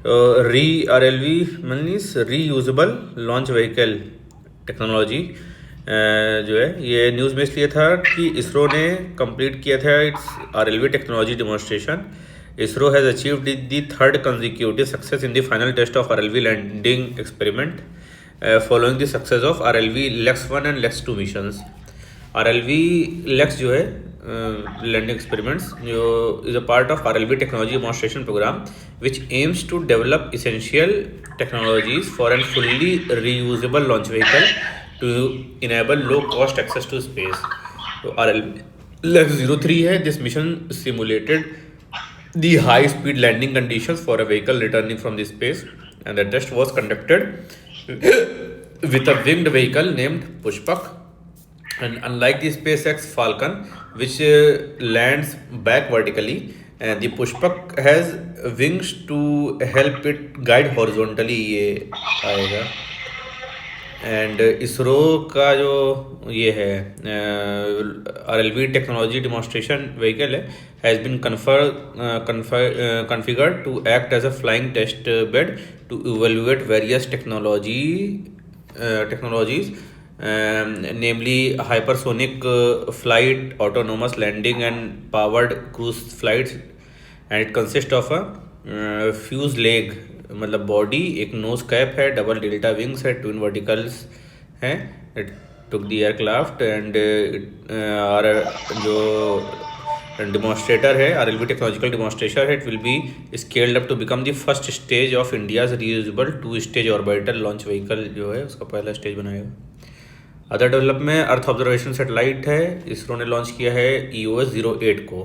री are L we means reusable launch vehicle technology जो है ये न्यूज़ में इसलिए था कि इसरो ने कंप्लीट किया था it's R L V technology demonstration. ISRO has achieved the third consecutive success in the final test of R L V landing experiment following the success of R L V LEX 1 and LEX 2 missions. R L V LEX जो है landing experiments जो is a part of R L V technology demonstration programme which aims to develop essential technologies for an fully reusable launch vehicle to enable low cost access to space. So RLX 03 है. This mission simulated the high speed landing conditions for a vehicle returning from the space, and the test was conducted with a winged vehicle named Pushpak. And unlike the SpaceX Falcon, which lands back vertically, the Pushpak has wings to help it guide horizontally. ये आएगा. And ISRO का जो ये है R L V technology demonstration vehicle है has been configured to act as a flying test bed to evaluate various technologies namely hypersonic flight, autonomous landing and powered cruise flights, and it consists of a fuselage मतलब body, एक nose cap है, double delta wings है, twin verticals हैं. It took the aircraft and और जो demonstrator है R L V technological demonstrator है, it will be scaled up to become the first stage of India's reusable 2 stage orbital launch vehicle जो है उसका पहला स्टेज बनाएगा. Other development earth observation satellite है. इसरो ने लॉन्च किया है EOS 08 को,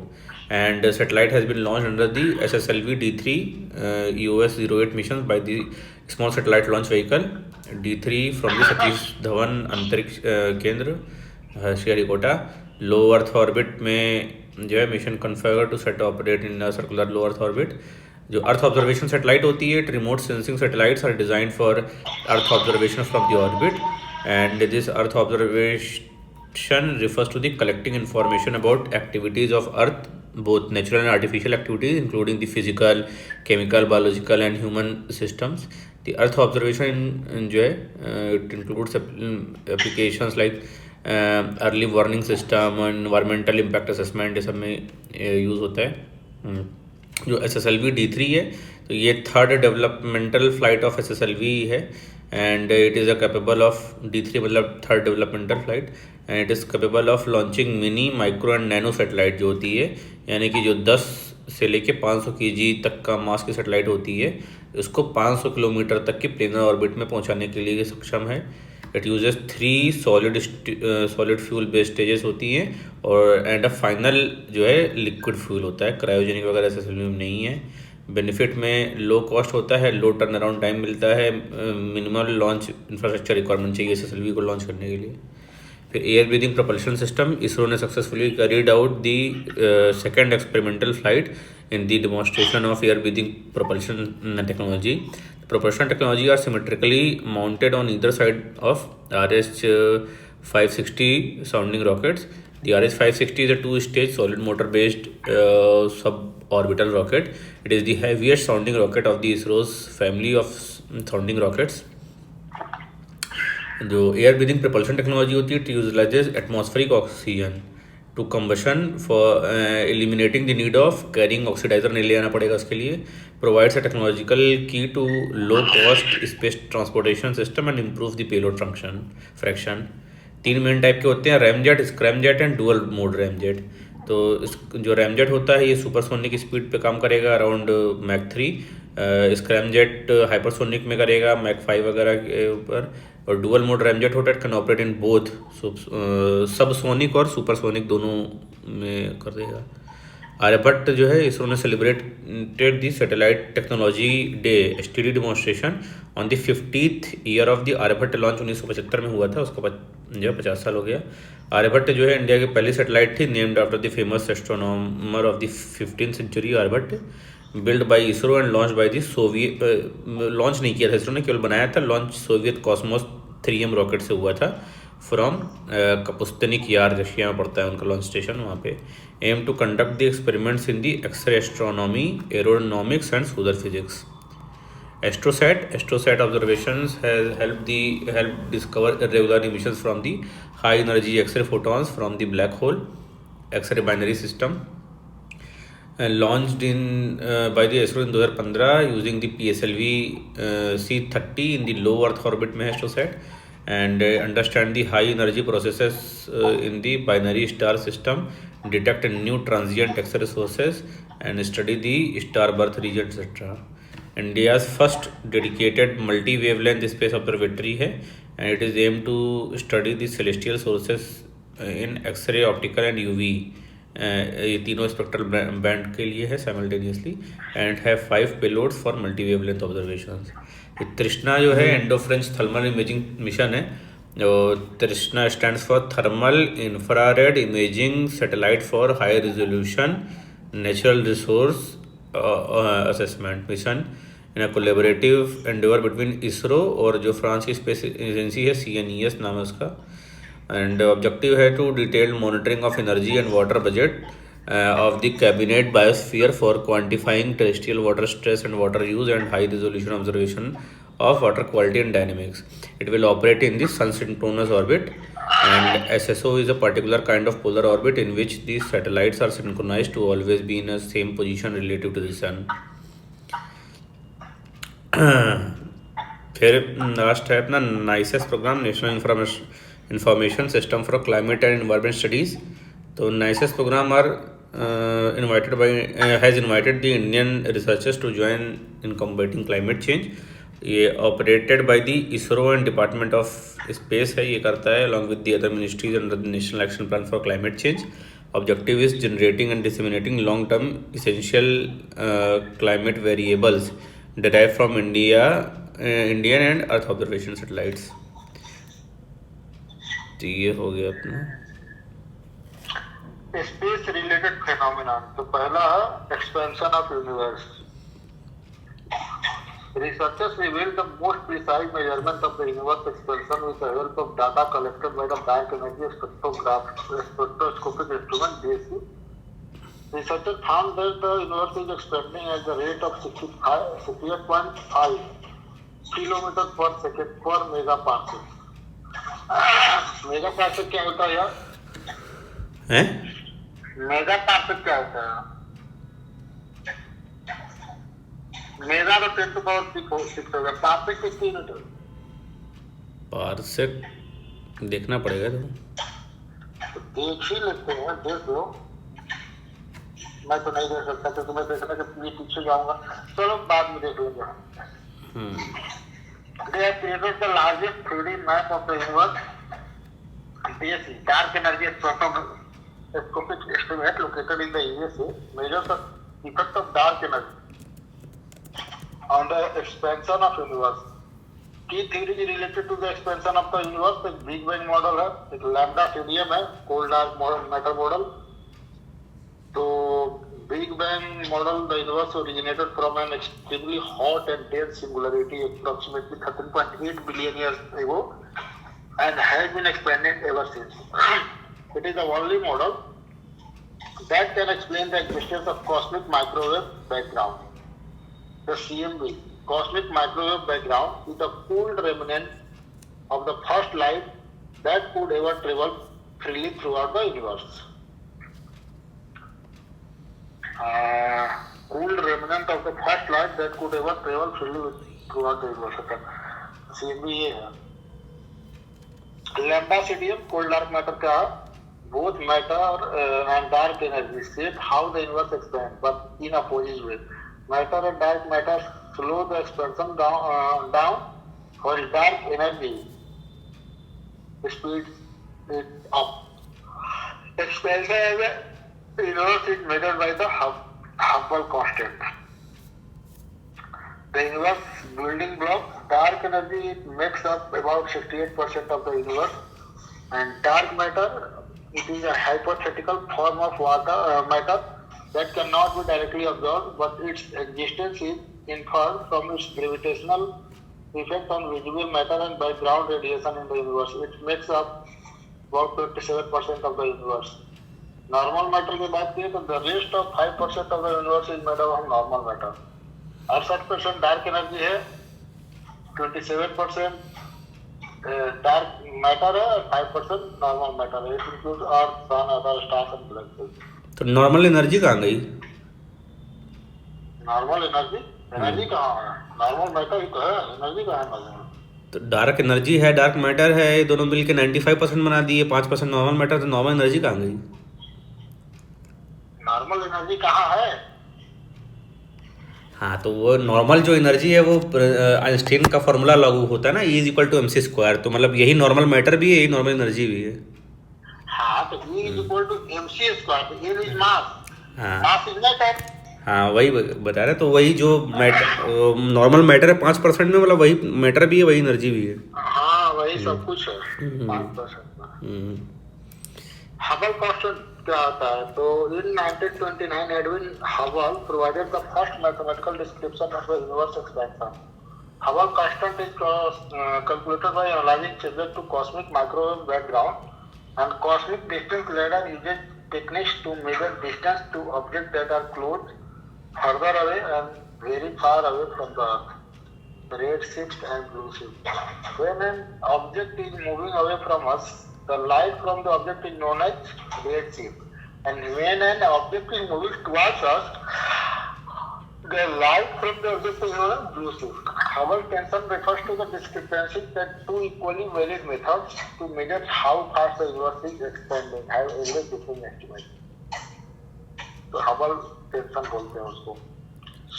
and satellite has been launched under the SSLV D3 EOS 08 missions by the small satellite launch vehicle D3 from the Satish Dhawan अंतरिक्ष केंद्र श्रीहरिकोटा. लो अर्थ ऑर्बिट में जो है mission configure to set operate in circular low earth orbit. जो earth observation satellite होती है, remote sensing satellites are designed for earth observation from the orbit, and this earth observation refers to the collecting information about activities of Earth, both natural and artificial activities, including the physical, chemical, biological, and human systems. The Earth observation जो है it includes applications like early warning system and environmental impact assessment, ये सब में use होता है. जो SSLV D3 है तो ये third developmental flight of SSLV है, and it is a capable of D3 मतलब third developmental flight, and it is capable of launching mini, micro and nano satellite जो होती है, यानी कि जो 10 से लेके 500 kg तक का मास की सेटेलाइट होती है उसको 500 किलोमीटर तक की प्लेनर ऑर्बिट में पहुंचाने के लिए सक्षम है. It uses 3 solid fuel based stages होती हैं और एंड अ फाइनल जो है लिक्विड फ्यूल होता है. क्रायोजेनिक वगैरह ऐसे में नहीं है. बेनिफिट में लो कॉस्ट होता है, लो टर्न अराउंड टाइम मिलता है, मिनिमल लॉन्च इंफ्रास्ट्रक्चर रिक्वायरमेंट चाहिए SSLV को लॉन्च करने के लिए. फिर air breathing propulsion system. ISRO ने successfully carried out the second experimental flight in the demonstration of air breathing propulsion technology. Propulsion technology are symmetrically mounted on either side of RH-560 sounding rockets. The RH-560 is a 2-stage solid motor based suborbital rocket. It is the heaviest sounding rocket of the ISRO's family of sounding rockets. जो air breathing propulsion technology होती है, it utilises atmospheric oxygen to combustion for eliminating the need of carrying oxidiser नहीं ले आना पड़ेगा उसके लिए. Provides a technological key to low cost space transportation system and improve the payload fraction. 3 main type के होते हैं, ramjet, scramjet and dual mode ramjet. तो जो रैमजेट होता है ये सुपरसोनिक स्पीड पे काम करेगा अराउंड मैक 3. स्क्रैमजेट हाइपरसोनिक में करेगा मैक 5 वगैरह के ऊपर. और डुअल मोड रैमजेट होता है, can operate in both subsonic और सुपरसोनिक दोनों में कर देगा. आर्यभट्ट जो है इसरो ने celebrated the satellite technology day STD demonstration on the 50th year of the Aryabhata launch 1975 में हुआ था. उसका जो 50 साल हो गया. आर्यभट्ट जो है इंडिया की पहली सैटेलाइट थी, named after the famous astronomer of the 15th century Aryabhata. Build by ISRO and launch by the Soviet. Launch नहीं किया था इसरो ने, केवल बनाया था. Launch Soviet Cosmos 3M rocket से हुआ था फ्रॉम कपुस्तनिक यार, रशिया में पड़ता है उनका लॉन्च स्टेशन वहाँ पे. Aim to conduct the experiments in the X-ray astronomy, aeronomics and solar physics. Astrosat observations has helped discover irregular emissions from the high energy X-ray photons from the black hole X-ray binary system, launched in by the ISRO in 2015 using the PSLV C30 in the low Earth orbit में है Astrosat, and understand the high energy processes in the binary star system, detect new transient X-ray sources, and study the star birth region, etc. India's first dedicated multi-wavelength space observatory है, and it is aimed to study the celestial sources in X-ray, optical and UV. ये तीनों spectral band के लिए है simultaneously, and have 5 payloads for multi wavelength observations. ये तृष्णा जो है Indo French thermal imaging mission है. तृष्णा stands for thermal infrared imaging satellite for high resolution natural resource assessment mission in a collaborative Endeavour between ISRO और जो France की space agency है CNES नाम है उसका. And the objective है to detailed monitoring of energy and water budget of the cabinet biosphere for quantifying terrestrial water stress and water use and high resolution observation of water quality and dynamics. It will operate in the sun synchronous orbit, and SSO is a particular kind of polar orbit in which the satellites are synchronized to always be in a same position relative to the sun. फिर last है अपना NICES program, national information system for climate and environment studies. तो NICES program are has invited the Indian researchers to join in combating climate change. ये operated by the ISRO and department of space है, ये करता है along with the other ministries under the national action plan for climate change. Objective is generating and disseminating long-term essential climate variables derived from Indian and Earth observation satellites. तो ये हो गया अपना space related phenomena. तो पहला है expansion of universe. Researchers revealed the most precise measurement of the universe expansion with the help of data collected by the Dark Energy Spectroscopic Instrument (DESI). Researchers found that the universe is expanding at the rate of 68.5 kilometers per second per megaparsec. मेगापार्सेक क्या होता है यार? हैं? मेगापार्सेक क्या होता है? Mega तो 10 to power 6 होगा. पार्सेक कितनी यूनिट है? पार्सेक देखना पड़ेगा. तो देख ही लेते हैं, देख लो. मैं तो नहीं देख सकता, तो तुम्हें देखना कि पीछे जाऊंगा. चलो बाद में देख लेंगे. They have created the largest 3D map of the universe. DESI, Dark Energy Spectroscopic Instrument, located in the USA, measures the effect of dark energy on the expansion of universe. Key theories related to the expansion of the universe: एक Big Bang model है, एक lambda CDM है, cold dark matter model. तो Big Bang model, the universe originated from an extremely hot and dense singularity approximately 13.8 billion years ago and has been expanded ever since. It is the only model that can explain the existence of cosmic microwave background. The CMB, cosmic microwave background, is the cooled remnant of the first light that could ever travel freely throughout the universe. Cooled remnant of the first light that could ever travel freely throughout the universe. CMB ये है. Lambda CDM, cold dark matter का, both matter and dark energy shape how the universe expands, but in opposite way. Matter and dark matter slow the expansion down, while dark energy speeds it up. Expansion universe is measured by the Hubble constant. The universe building block, dark energy makes up about 68% of the universe, and dark matter, it is a hypothetical form of matter that cannot be directly observed, but its existence is inferred from its gravitational effect on visible matter and background radiation in the universe. It makes up about 27% of the universe. Normal matter की बात की तो the rest of 5% of the universe is made up of normal matter. 68% dark energy है, 27% dark matter है, 5% normal matter है। It include earth, sun, other stars and black holes. तो normal energy कहाँ गई? नॉर्मल एनर्जी, एनर्जी कहाँ है? Normal matter ही तो है, एनर्जी कहाँ है नॉर्मल? तो डार्क एनर्जी है, डार्क मैटर है, ये दोनों मिलके 95% बना दिए, 5% नॉर्मल मैटर, तो नॉर्मल एनर्जी कहाँ गई? नॉर्मल एनर्जी कहाँ है? हाँ, तो वो नॉर्मल जो एनर्जी है वो आइंस्टीन का फॉर्मूला लागू होता है ना, E equal to MC square, तो मतलब यही नॉर्मल मैटर भी है, यही नॉर्मल एनर्जी भी है। हाँ, तो E is equal to MC square, तो E इज मास, हाँ मास इज मैटर। हाँ, वही बता रहे, तो वही जो मैटर नॉर्मल मैटर है 5% में, मतलब वही मैटर भी है, वही एनर्जी भी है। हाँ, वही सब कुछ है 5% में। हबल कांस्टेंट क्या होता है? तो इन 1929 Edwin Hubble provided the first mathematical description of the universe expansion. Hubble constant is calculated by analyzing changes to cosmic microwave background and cosmic distance radar uses techniques to measure distance to objects that are close, further away and very far away from the earth. Red shift and blue shift. When an object is moving away from us, the light from the object is known as red shift. And when an object is moving towards us, the light from the object is known as blue shift. Hubble tension refers to the discrepancy that two equally valid methods to measure how fast the universe is expanding have every different estimate. तो Hubble tension बोलते हैं उसको।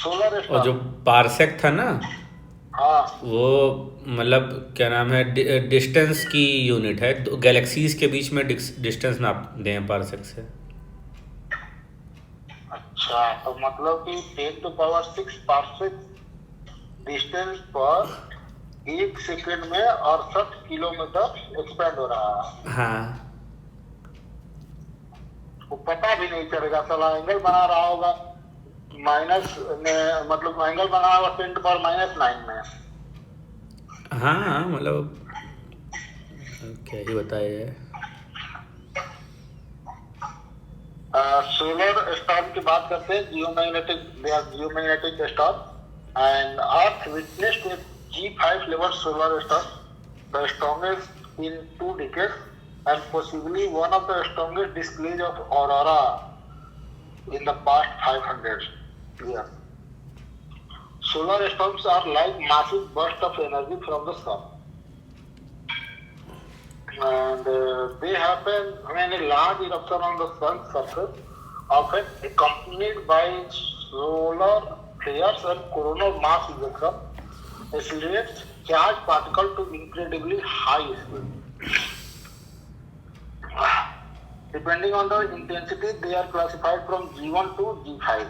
Solar और जो parsec था ना, हाँ, वो मतलब क्या नाम है, डिस्टेंस की यूनिट है, तो गैलेक्सीज के बीच में डिस्टेंस नापते हैं पार्सेक से। अच्छा, तो मतलब कि 10⁻⁶ पार्सेक डिस्टेंस पर 1 सेकंड में 68 किलोमीटर एक्सपेंड हो रहा है। हाँ, वो पता भी नहीं चलेगा, साला एंगल बना रहा होगा माइनस में, मतलब एंगल बना होगा 10⁻⁹ में। हाँ, मतलब क्या ही बताए। सोलर स्टॉर्म की बात करते हैं, geomagnetic storm and earth witnessed A G5 level solar storm, the strongest in 2 decades and possibly one of the strongest displays of aurora in the past 500 years. Solar storms are like massive bursts of energy from the sun, and they happen when a large eruption on the sun's surface, often accompanied by solar flares and coronal mass ejection, accelerates charged particles to incredibly high speed. Depending on the intensity, they are classified from G1 to G5.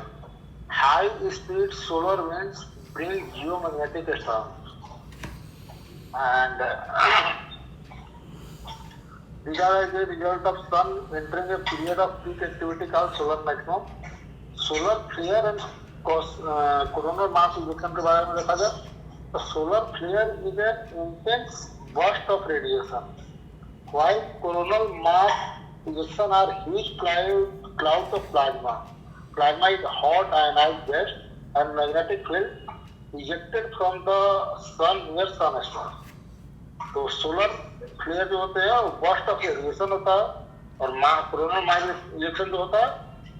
High-speed solar winds bring geomagnetic storms, and these are as a result of sun entering a period of peak activity called solar maximum. Solar flare and coronal mass ejection के बारे में देखा जाए तो solar flare is an intense burst of radiation, while coronal mass ejection are huge clouds of plasma. Plasma is hot ionized gas and magnetic field ejected from the sun near sun stars. तो solar flare जो होते हैं वो burst of radiation होता है, और coronal mass ejection जो होता है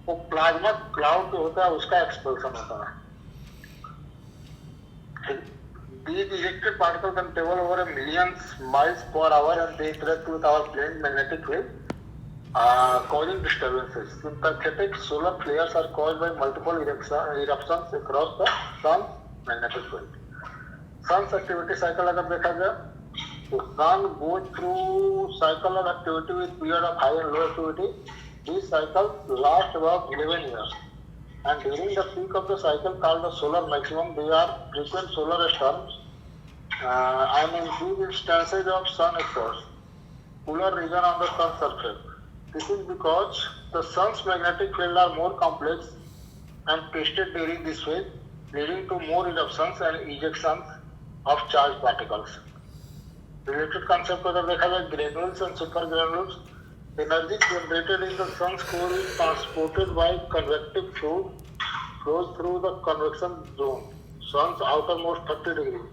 वो प्लाज्मा क्लाउड जो होता है उसका एक्सपल्शन होता है। These ejected particles can travel over a millions miles per hour and they interact with our plane's magnetic field, causing disturbances. Synthetic solar flares are caused by multiple eruptions across the sun's magnetic field. Sun's activity cycle अगर देखा जाए तो sun goes through cycle of activity with period of high and low activity. These cycles last about 11 years. And during the peak of the cycle called the solar maximum, there are frequent solar storms and increased instances of sun exhaust, cooler region on the sun's surface. This is because the sun's magnetic field are more complex and twisted during this phase, leading to more eruptions and ejections of charged particles. Related concept अगर देखा जाए granules and supergranules, energy generated in the sun's core is transported by convective fluid flows through the convection zone Sun's outermost 30 degrees.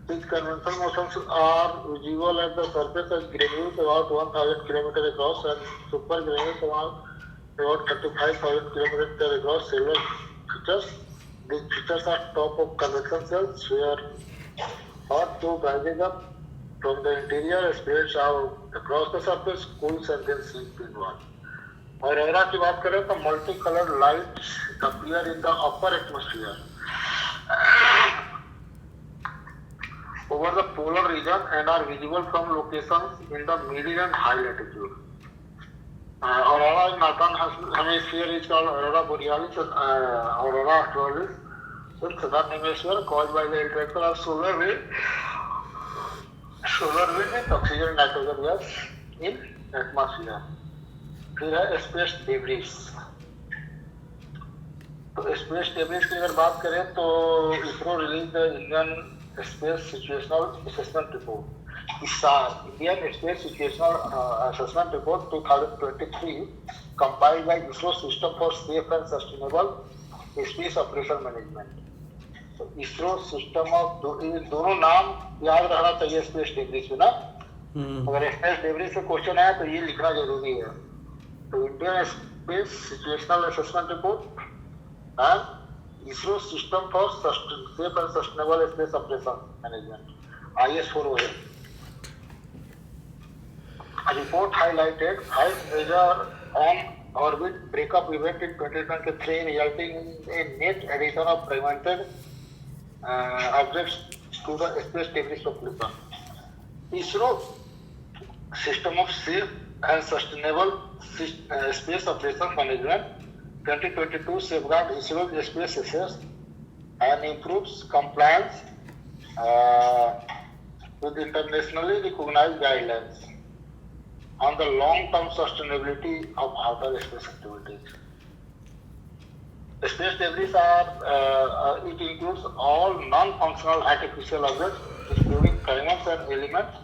These conventional motions are visible at the surface as granules about 1000 km across and supergranules about 35,000 km across cellular features. These features are top of convection cells where hot tube rises up from the interior, spreads out across the surface, cools and then sleeps in one. और era की बात करें तो multi coloured lights appear in the upper atmosphere over the polar region and are visible from locations in the medium and high latitude. Aurora in northern hemisphere is called aurora borealis and aurora australis. So in southern hemisphere caused by the interaction of solar wind with oxygen and nitrogen gas in atmosphere. फिर है space debris. तो space debris की अगर बात करें तो ISRO release the Indian space situational assessment report. Indian space situational assessment report 2023 compiled bye ISRO system for safe and sustainable space operation management. तो ISRO system of दोनों नाम याद रहना चाहिए स्पेस डेब्रिस में ना. अगर स्पेस डेब्रिस से क्वेश्चन आया तो ये लिखना जरूरी है. तो Indian space situational assessment report and ISRO system for safe and sustainable space operation management IS4OM. Report highlighted 5 major on orbit breakup event in 2023 resulting in a net addition of fragmented objects to the space debris population. ISRO system of safe and sustainable space operations management 2022 safeguard ISRO's space assets and improves compliance with internationally recognized guidelines on the long-term sustainability of outer space activities. Space debris it includes all non-functional artificial objects, including fragments and elements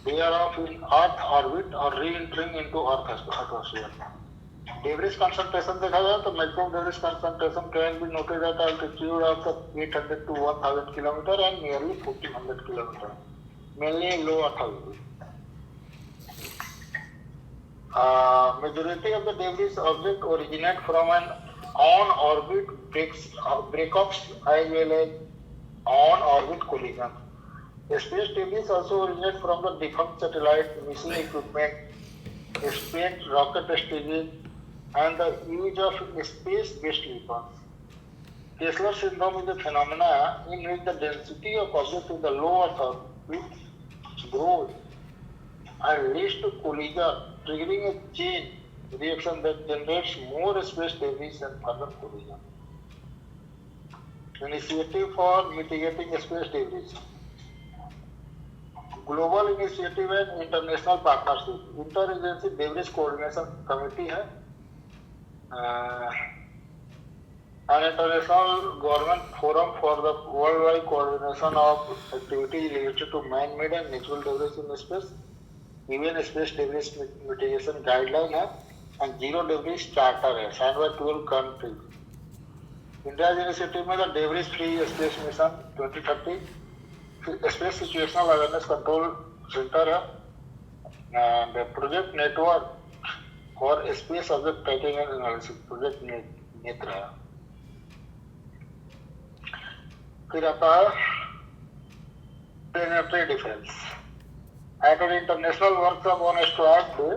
thereof in Earth orbit or re-entering into Earth atmosphere. Debris concentration देखा जाए तो maximum debris concentration can be noted at altitude of 800 to 1000 km and nearly 1400 km, mainly in low Earth orbit. Majority of the debris object originate from an on-orbit breakups as well as on-orbit collision. Space debris also originate from the defunct satellite, missing equipment, space rocket stages, and the use of space-based weapons. Kessler syndrome is a phenomena in which the density of objects in the low Earth orbit grows and leads to collision, triggering a chain reaction that generates more space debris and further collision. Initiative for mitigating space debris. Global initiative and international partnership. Interagency debris coordination committee है. An international government forum for the worldwide coordination of activities related to man-made and natural debris in space. Even space debris mitigation guideline है and zero debris charter है signed by 12 countries. India's initiative में the debris free space mission 2030 space situational awareness control center है and project network for space object tracking and analysis project नेत्र है. फिर आता है planetary defense. At an international workshop on asteroid day,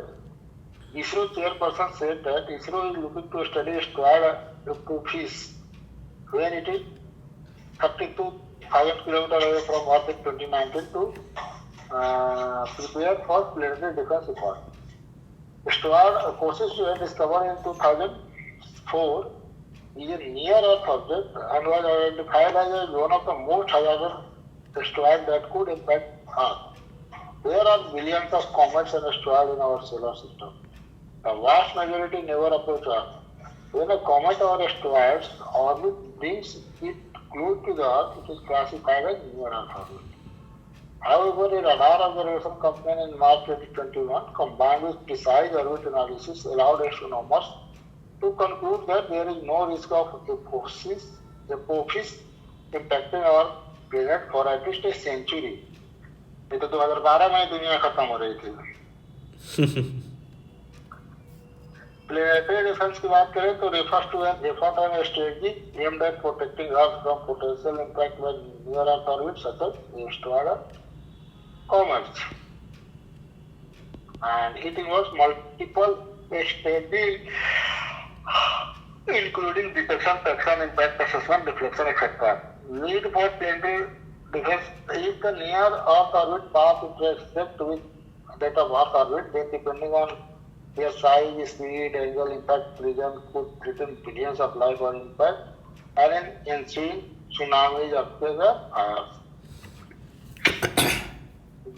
ISRO chairperson said that ISRO is looking to study asteroid Euphys, where it is 32,000 km away from Earth in 2019 to prepare for planetary defense effort. Asteroid Perseus, discovered in 2004, is a near-Earth object and was identified as one of the most hazardous asteroids that could impact Earth. There are billions of comets and asteroids in our solar system. The vast majority never approach Earth. When a comet or asteroid orbit brings it close to the Earth, it is classified as near Earth orbit. However, a radar observation campaign in March 2021, combined with precise orbit analysis, allowed astronomers to conclude that there is no risk of Euphys Apophis impacting our planet for at least a century. ये तो 2012 में दुनिया खत्म हो रही थी. Planetary defense की बात करें तो refers to an effort and a strategy aimed at protecting Earth from potential impact by near Earth orbits such as asteroid or comets. And it involves multiple strategies including detection, traction, impact assessment, deflection, etc. Need for planetary defense is the near Earth orbit path intersect with that of Earth orbit. Then depending on their size, speed, angle, impact region could threaten billions of life or impact and an ensuing tsunamis, earthquakes or fires.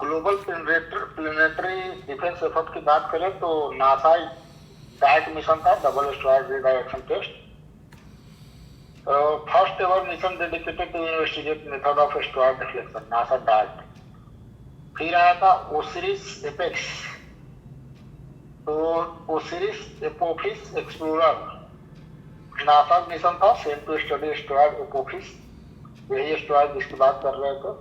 Global planetary defence effort की बात करें तो NASA डाइट mission था, double asteroid redirection test. First ever mission dedicated to investigate method of asteroid deflection, NASA डाइट. फिर आया था ओसिरिस एपेक्स, तो OSIRIS Apophis explorer NASA mission था, same to study asteroid Apophis, यही एस्ट्रॉयड जिसकी बात कर रहे थे.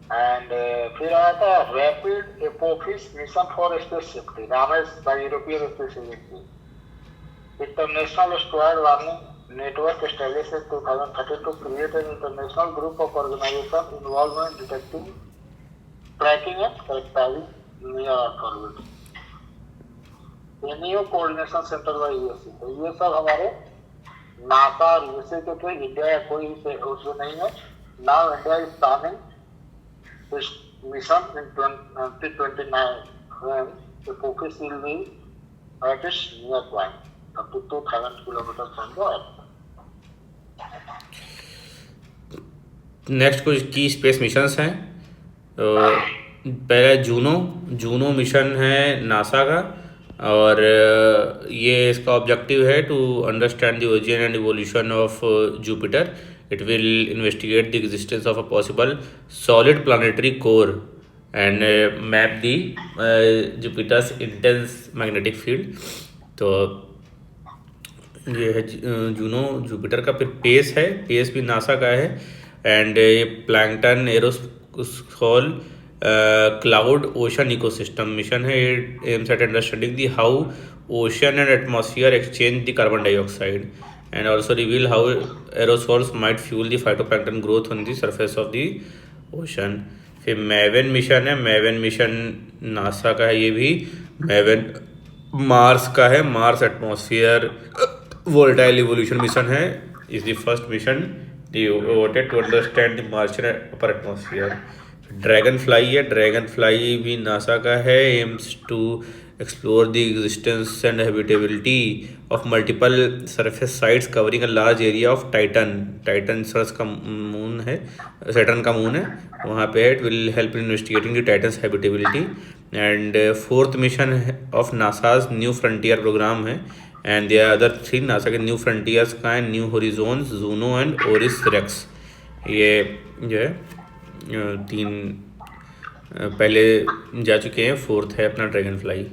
एंड फिर आया था rapid Apophis mission for space safety, RAMSES by European Space agency. International asteroid warning network established in 2013 to create an international group of organisation involve in detecting, tracking and characterising near earth orbit. NEO coordination centre by USA, तो ये सब हमारे NASA और USA के थे. India या कोई उसमें नहीं है. Now India is planning this mission in 2029 when the focus will be at its near point up to 2000 kilometers from the Earth. Next कुछ की स्पेस मिशंस हैं. पहला जूनो मिशन है नासा का, और ये इसका ऑब्जेक्टिव है to understand the origin and evolution of Jupiter. It will investigate the existence of a possible solid planetary core and map the Jupiter's intense magnetic field. तो ये है जूनो जुपिटर का. फिर पेस है, पेस भी NASA का है. And ये plankton aerosol cloud ocean ecosystem mission है. It aims at understanding the how ocean and atmosphere exchange the carbon dioxide and also reveal how aerosols might fuel the phytoplankton growth on the surface of the ocean. फिर मैवन mission है. मैवन mission NASA का है. ये भी मैवन Mars का है. Mars atmosphere volatile evolution mission है. Is the first mission devoted to understand the Martian upper atmosphere. Dragonfly है. ड्रैगन फ्लाई भी नासा का है. Aims to explore the existence and habitability of multiple surface sites covering a large area of Titan. Titan Saturn का moon है, Saturn का moon है, वहाँ पे it will help in investigating the Titan's habitability. And fourth mission of NASA's New Frontier program है. And the other three NASA के New Frontiers का है New Horizons, Juno and OSIRIS. ये जो है तीन पहले जा चुके हैं. फोर्थ है अपना ड्रैगन फ्लाई.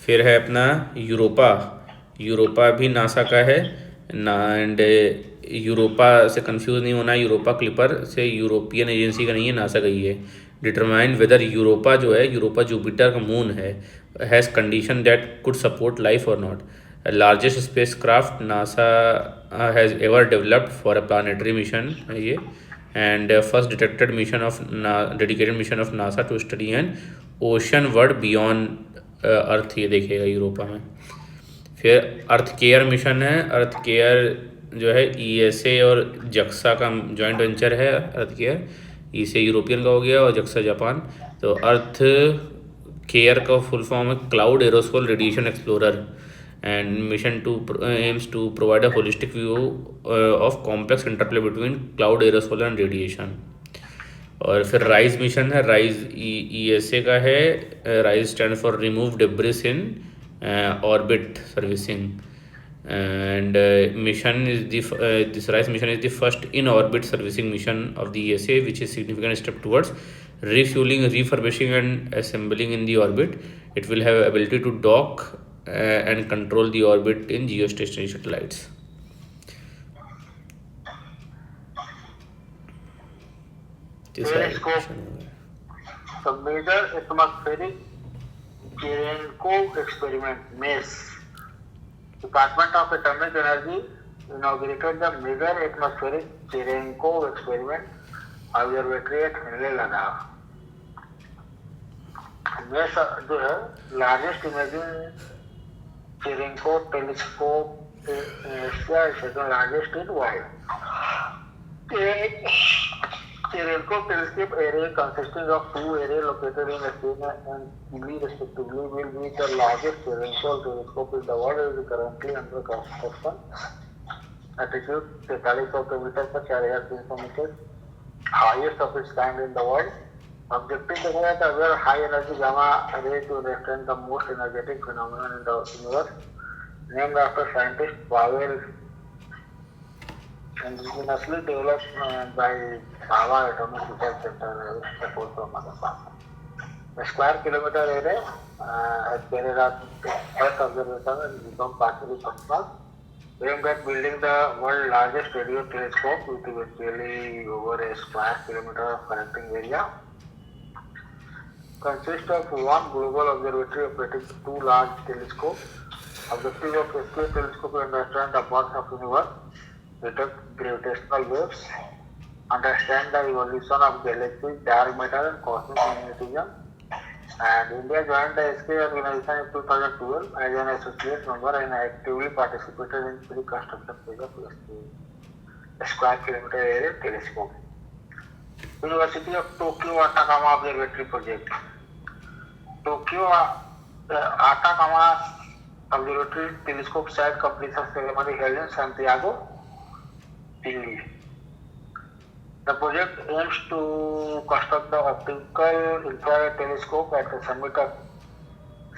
फिर है अपना यूरोपा भी नासा का है ना. एंड यूरोपा से कंफ्यूज नहीं होना, यूरोपा क्लिपर से यूरोपियन एजेंसी का नहीं है, नासा का ही है. डिटरमाइन वेदर यूरोपा जो है, यूरोपा जुपिटर का मून है, has condition that could support life और not. Largest spacecraft NASA has ever developed for a planetary mission है ये. And first detected mission of dedicated mission of NASA to study an ocean world beyond earth, ये देखेगा Europa में. फिर अर्थ care mission है. अर्थ care जो है ESA और जक्सा का जॉइंट वेंचर है. अर्थ केयर ईएसए यूरोपियन का हो गया और जक्सा जापान. तो अर्थ केयर का फुल फॉर्म है cloud aerosol radiation explorer. and mission to aims to provide a holistic view of complex interplay between cloud, aerosol and radiation. और फिर राइज मिशन है. राइज ईएसए का है. Rise stand for remove debris in orbit servicing. and mission is this RISE mission is the first in orbit servicing mission of the ESA, which is significant step towards refueling, refurbishing and assembling in the orbit. It will have ability to dock and control the orbit in geostationary satellites. तीसरा telescope, question हो गया। the major atmospheric Cherenkov experiment (MEAS). Department of Atomic Energy inaugurated the Major Atmospheric Cherenkov Experiment Observatory at Henley, Ladakh. MEAS जो है largest imaging Cherenkov telescope in Asia is second largest in world. Cherenkov telescope array consisting of two arrays located in Athena and Chile respectively will be the largest Cherenkov telescope in the world and is currently under construction. Altitude 4300 meters per 4300 meters, highest of its kind in the world. Objective देखा जाए तो अगर high energy gamma ray to understand the most energetic phenomenon in the universe, named after scientist Pavel, indigenously developed by Bhava Atomic Research Center, support from Motherfucker. The square kilometer area has carried out first observation and become partially functional, aimed at building the world's largest radio telescope with eventually over a square kilometer of connecting area. Consists of one global observatory operating two large telescopes. Objective of SK telescope is understand the birth of universe, detect gravitational waves, understand the evolution of galaxies, dark matter and cosmic magnetism. And India joined the SK organization in 2012 as an associate member and actively participated in pre-construction phase of SK square kilometer area telescope. University of Tokyo Atacama Observatory Project. Tokyo Atacama Observatory Telescope Site completion ceremony held in Santiago, Chile. The project aims to construct the optical infrared telescope at the summit of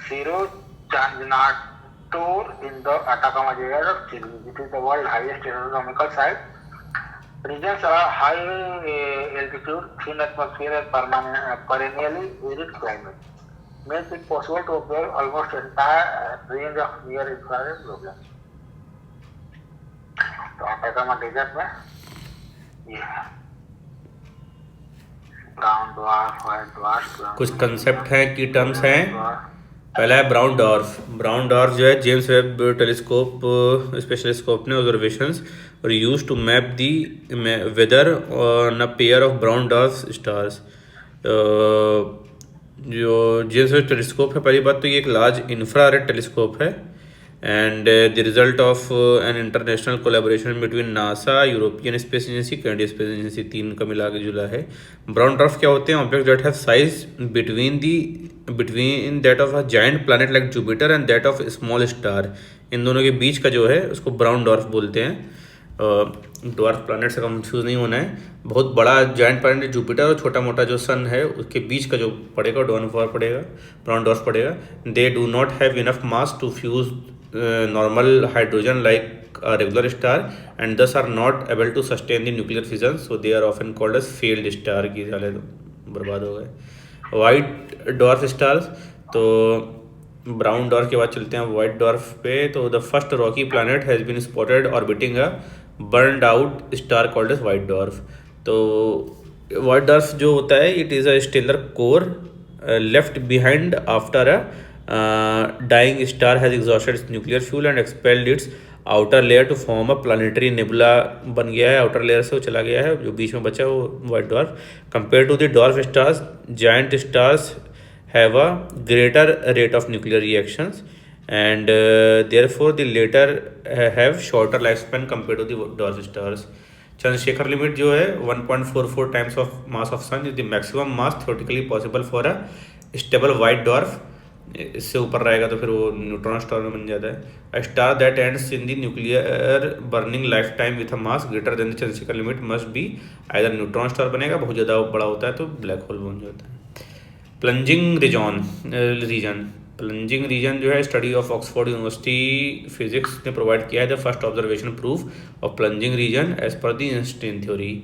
Cerro Chajanator in the Atacama area of Chile. It is the world's highest astronomical site. Regions are high altitude, thin atmosphere and perennially arid climate. Makes it possible to observe almost entire range of near infrared problems. तो Atacama desert में ये है brown dwarf, white dwarf, कुछ concept हैं की terms हैं। पहला है ब्राउन डॉर्फ। ब्राउन डॉर्फ जो है जेम्स वेब टेलीस्कोप स्पेशलिस्कोप ने ऑब्जर्वेशंस और use to map the weather on a pair of brown dwarf stars. जो जेम्स वेब टेलीस्कोप है, पहली बात तो ये एक लार्ज इंफ्रारेड टेलीस्कोप है and the result of an international collaboration between NASA, European Space Agency, Canadian Space Agency, तीन का मिला के जुला है। ब्राउन डॉर्फ क्या होते हैं? Object that have size between that of a giant planet like Jupiter and that of small star. इन दोनों के बीच का जो है उसको ब्राउन डॉर्फ बोलते हैं। डॉर्फ प्लैनेट से कंफ्यूज नहीं होना है। बहुत बड़ा जायंट प्लैनेट जुपिटर और छोटा मोटा जो सन है उसके बीच का जो पड़ेगा ब्राउन डॉर्फ पड़ेगा। They do not have enough mass to fuse normal hydrogen like a regular star and thus are not able to sustain the nuclear fission, so they are often called as failed star। की साले तो बर्बाद हो गए। White dwarf stars, तो brown dwarf के बाद चलते हैं वाइट डॉर्फ पे। तो the first rocky planet has been spotted orbiting a burned out star called as white dwarf. तो वाइट डॉर्फ जो होता है it is a stellar core left behind after a dying star has exhausted its nuclear fuel and expelled its outer layer to form a planetary nebula बन गया है। outer layer से वो चला गया है, जो बीच में बचा है वो white dwarf। compared to the dwarf stars, giant stars have a greater rate of nuclear reactions and therefore the later have shorter lifespan compared to the dwarf stars। Chandrashekhar limit जो है 1.44 times of mass of sun is the maximum mass theoretically possible for a stable white dwarf। इससे ऊपर रहेगा तो फिर वो neutron star में बन जाता है। A star that ends in the nuclear burning life time with a mass greater than the Chandrashekhar limit must be either neutron star बनेगा, बहुत ज़्यादा बड़ा होता है तो ब्लैक होल बन जाता है। प्लंजिंग रीजन जो है study of Oxford university physics ने प्रोवाइड किया है the first observation proof of plunging region as per the Einstein theory.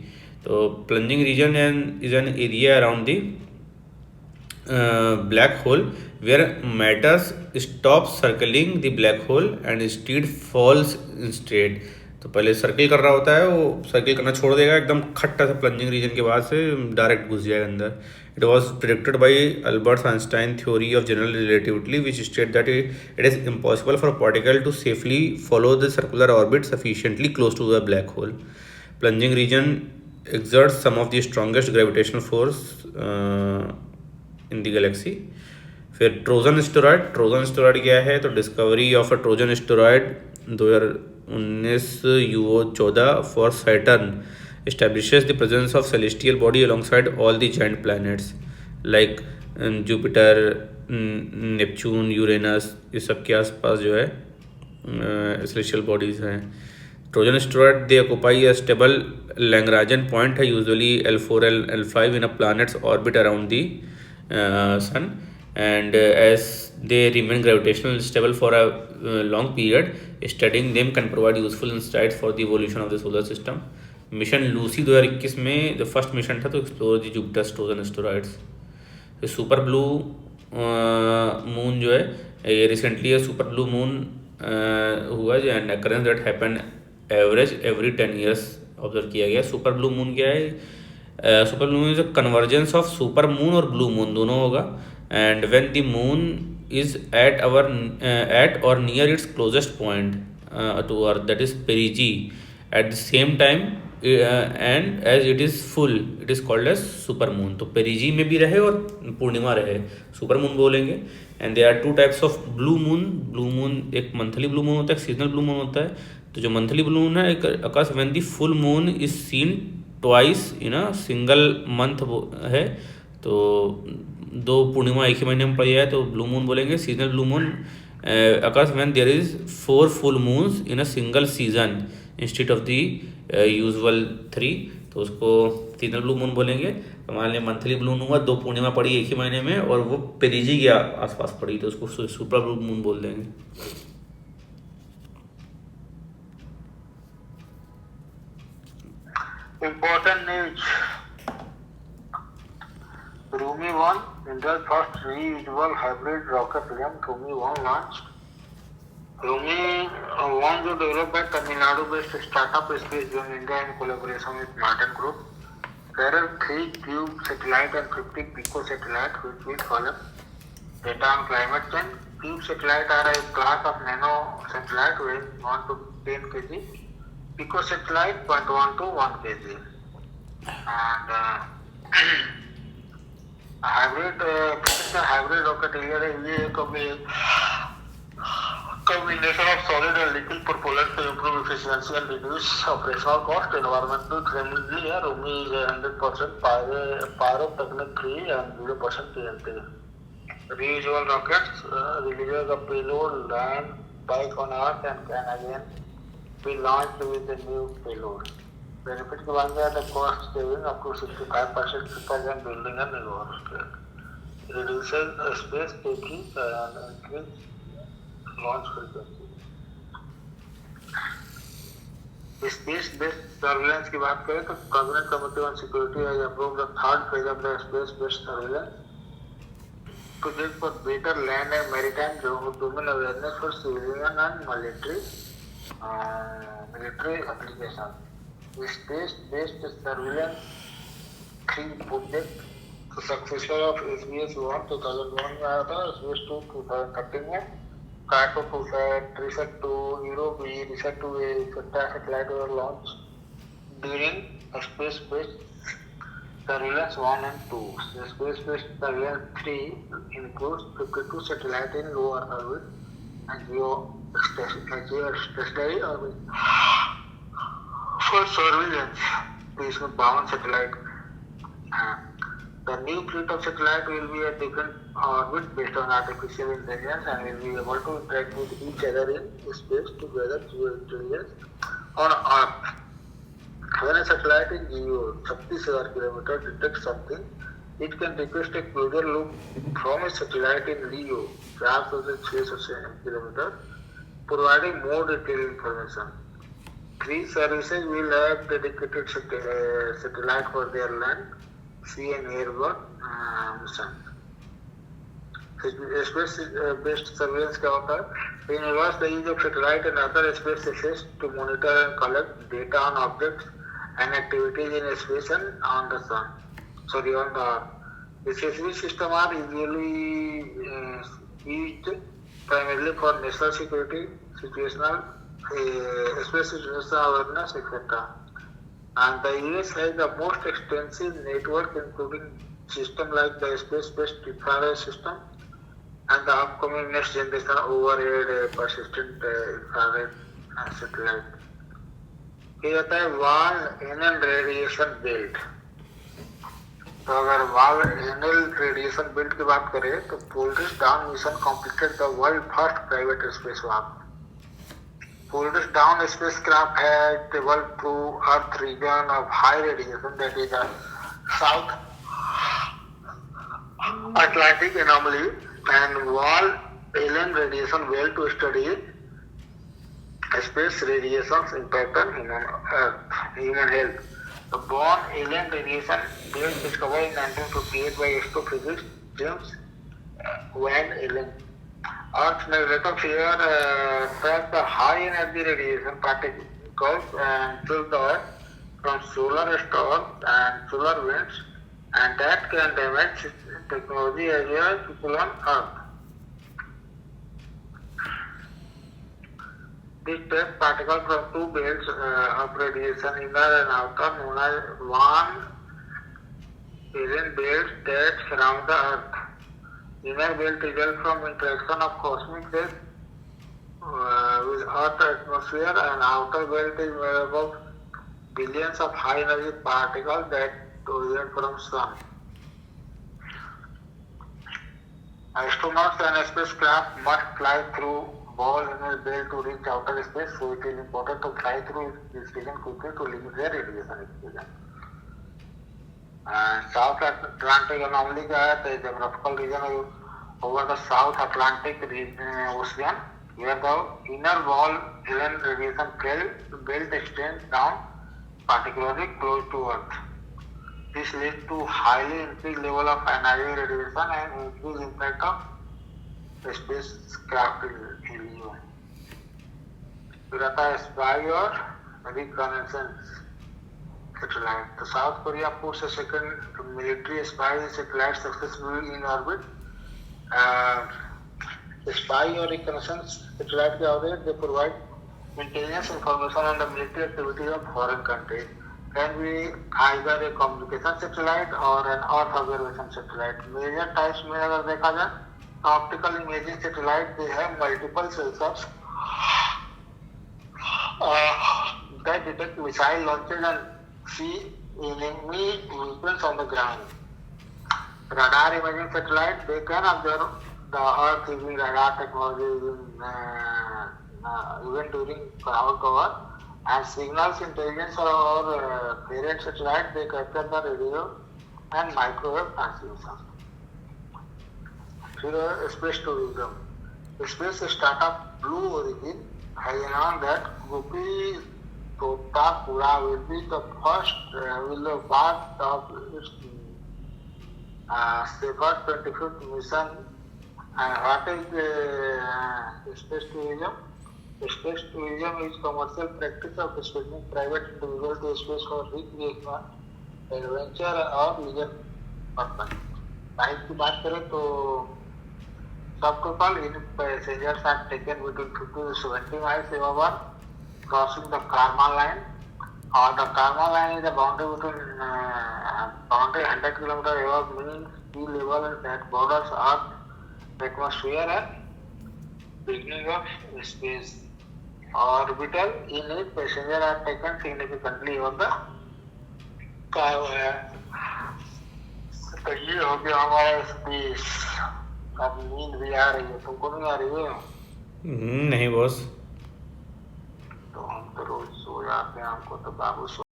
तो plunging region is an area around the black hole where matters stop circling the black hole and instead falls instead। तो पहले circle कर रहा होता है, वो circle करना छोड़ देगा, एकदम खट्टा सा प्लंजिंग रीजन के बाद से डायरेक्ट घुस जाएगा अंदर. It was predicted by Albert Einstein theory of general relativity which state that it is impossible for particle to safely follow the circular orbit sufficiently close to the black hole. Plunging region exerts some of the strongest gravitational force in the galaxy. फिर Trojan asteroid क्या है? तो discovery of a Trojan asteroid 2019 UO-14 for Saturn establishes the presence of celestial body alongside all the giant planets like Jupiter, Neptune, Uranus, इस सब के आसपास जो है celestial bodies हैं. Trojan asteroid they occupy a stable Lagrangian point है, usually L4 L5 in a planet's orbit around the sun, and as they remain gravitational stable for a long period, studying them can provide useful insights for the evolution of the solar system. Mission Lucy 2021 में जो first mission था to explore the Jupiter Trojan asteroids. Super blue moon जो है, ये recently super blue moon हुआ जो an occurrence that happen average every 10 years observe किया गया. सुपर ब्लू मून क्या है? Super blue moon is a convergence of super moon और ब्लू मून दोनों होगा, and when the moon is at और near its closest point to earth, that is perigee, at the same time and as it is full, it is called as super moon. तो perigee में भी रहे और पूर्णिमा रहे, super moon बोलेंगे. And they are two types of blue moon. एक monthly blue moon होता है, एक सीजनल ब्लू मून होता है. तो जो मंथली ब्लू मून है, एक occurs when the full moon is seen twice in a single month है. तो दो पूर्णिमा एक ही महीने में पड़ जाए तो ब्लू मून बोलेंगे. Seasonal blue moon occurs when there is 4 full moons in a single season instead of the usual 3, तो उसको सीजनल ब्लू मून बोलेंगे. तो मान लिया मंथली ब्लू मून हुआ, 2 पूर्णिमा पड़ी एक ही महीने में और वो पेरिजी के आसपास पड़ी, तो उसको सुपर ब्लू मून बोल देंगे. Important news. Rumi 1, India's first reusable hybrid rocket LEM Rumi 1 launched. Rumi 1 जो developed by Tamil Nadu based startup Space Zone India in collaboration with Martin Group. There are 3 cube satellite and 50 pico satellite which will collect data on climate change. Cube satellite are a class of nano satellite weighing 1 to 10 kg. Pico satellite 0.1 to 1 kg, and hybrid rocket ये कभी combination of solid and liquid propellant to improve efficiency and reduce operational cost. Environmental friendly है. Rumi is 100% pyrotechnic free and 0% TNT. Reusable rockets releases a payload, land back on Earth and can again be launched with a new payload. Benefit के बारे में the cost saving up to 65% for building a new rocket. Reduces space taking and increase launch frequency. Space-based surveillance की बात करें तो Cabinet Committee on Security has approved the 3rd phase of the space-based surveillance project for better land and maritime domain awareness for civilian and military application. Space-based surveillance 3 project, तो successor of SBS-1 2001 में आया था, SBS-2 2013 में. Kato to reset to Europe, reset to a satellite were launched during space-based surveillance 1 and 2. The space-based surveillance 3 includes 52 satellites in low Earth orbit and geostationary orbit for surveillance. तो इसमें 52 satellite. The new fleet of satellite will be at different orbit based on artificial intelligence and will be able to interact with each other in space to gather geointelligence on Earth. When a satellite in geo 36,000 km detects something, it can request a closer look from a satellite in LEO 4,600 km, providing more detailed information. 3 services will have dedicated satellite for their land, sea and airborne mission. Space based surveillance क्या होता है? Involves the use of satellite and other space systems to monitor and collect data on objects and activities in space and on the sun, sorry on the earth. The CSV system are usually used primarily for national security, situational, space situational awareness, etc. And the US has the most extensive network, including systems like the space-based infrared system and the upcoming next generation overhead persistent infrared satellite. ये रहता है wall anal radiation belt. तो अगर wall anal radiation belt की बात करें तो Polaris Dawn mission completed the world first private space walk. Polaris Dawn spacecraft has travelled through earth region of high radiation that is south Atlantic anomaly and wall alien radiation well to study space radiation's impact on human health. The born alien radiation being discovered in 1958 by astrophysics James Van Allen. Earth's magnetic field traps the high energy radiation particles and fill the earth from solar storms and solar winds, and that can damage technology as well as people on Earth. These trap particles from two belts of radiation, inner and outer, known as one alien belt that surround the Earth. Inner belt results from interaction of cosmic rays with Earth's atmosphere, and outer belt is made up of billions of high energy particles that originate from Sun. Astronauts and spacecraft must fly through ball in a belt to reach outer space, so it is important to fly through this region quickly to limit their radiation exposure. South Atlantic anomaly का है the geographical region over the South Atlantic Ocean, where the inner wall alien radiation belt extends down particularly close to Earth. This leads to highly increased level of energy radiation and increased impact of spacecraft in LEO. फिर आता है spy और reconnaissance satellite. The South Korea puts a second military spy satellite successfully in orbit. Spy or reconnaissance satellite के होते हैं, they provide intelligence information on the military activity of foreign countries. Can be either a communication satellite or an Earth observation satellite. Major types में अगर देखा जाए, optical imaging satellite they have multiple sensors that detect missile launches and see enemy movements on the ground. Radar imaging satellite they can observe the Earth using radar technology even during cloud cover, and signals intelligence or parent satellite they capture the radio and microwave transmission. फिर space tourism. Space startup blue origin has announced that Gopi Totakura will be the first will be part of its Safer 25th mission. And what is space tourism? Space tourism is commercial practice of sending private individuals to space for recreational, adventure और leisure purpose. Type की बात करें तो subtotal in passengers are taken between 50 to 70 miles above crossing the Karma line. Or the Karma line is the boundary between boundary 100 km above mean sea level that borders Earth atmosphere and beginning of space. Orbital in it passengers are taken significantly above the sky. तो ये हो गया हमारा space. अब नींद भी आ रही है, तुमको नहीं आ रही है? नहीं बॉस. तो हम तो रोज सो जाते हैं, हमको तो बाबू